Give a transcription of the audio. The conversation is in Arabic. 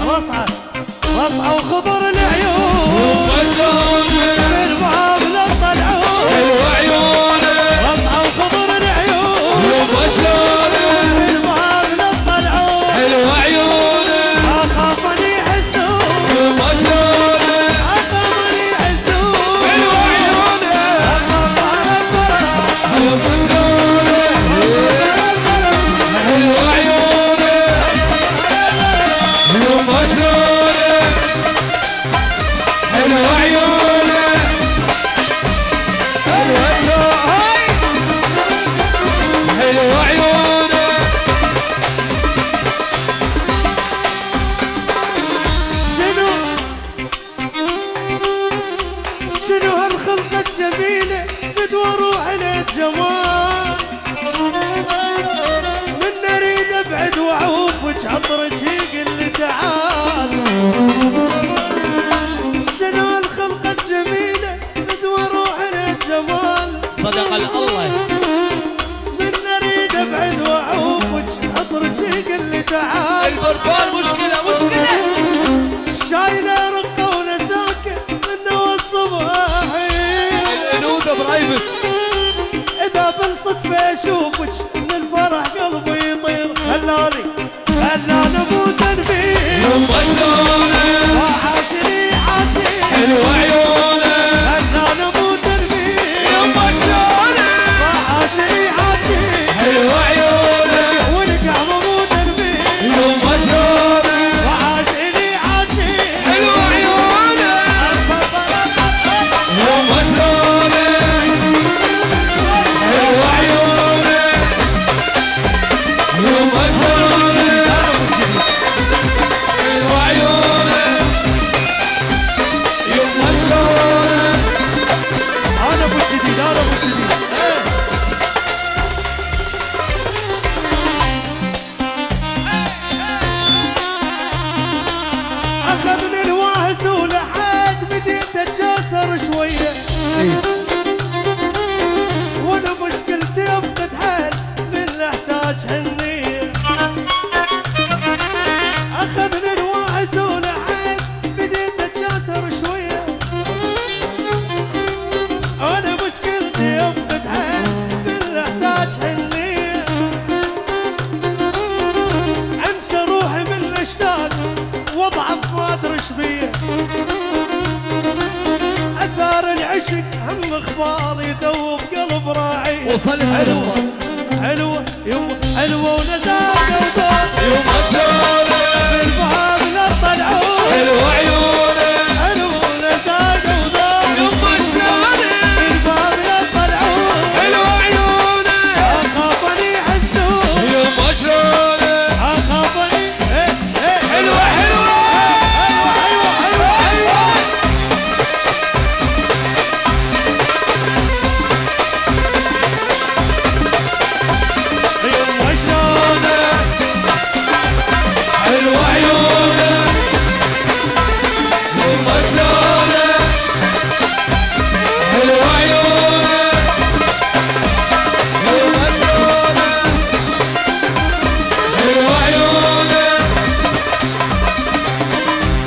رصعة رصعة وخضر العيون من باب للطلعون حلو عيونه رصعة وخضر العيون يما شلونه من باب للطلعون حلو عيونه أخاف أن يحسون يما شلونه أخاف أن يحسون حلو عيونه يما شلونه حلو عيونه يما شلونه حلو عيونه حلو عيونه شنو هالخلقة الجميلة بدوى روح للجمال من نريد ابعد واعوفك عطرك يقل لي تعال شنو هالخلقة الجميلة بدوى روح للجمال صدق الله من نريد ابعد واعوفك عطرك يقل لي تعال البرفان مشكلة شايلة رقة ونساكة من نوى الصباحين الانوثة برايفت إذا بالصدفة أشوفك من الفرح قلبي يطير خلاني أموت فيه يما شلونه وحاشني حاجي حلو عيونه خلاني أموت فيه يما شلونه وحاشني حاجي حلو عيونه والقعب أموت فيه يما شلونه وحاشني حاجي حلو عيونه يما شلونه حلو عيونه يما شلونه حلو عيونه يما شلونه أنا أبو الجديد أنا أبو الجديد أخذني الواهس ولحد بديت أتجاسر شوية وأنا مشكلتي أفقد حل من أحتاج حنية أخذني الواهس ولحد بديت أتجاسر شوية أنا مشكلتي أفقد حل من أحتاج حنية أنسى روحي من الأشتاق واضعف ما ادري ايش بيه اثار العشق هم اخبار يذوب قلب راعي وصل حلوه حلوه يما حلوه ونزاكه وذوق يما شلونه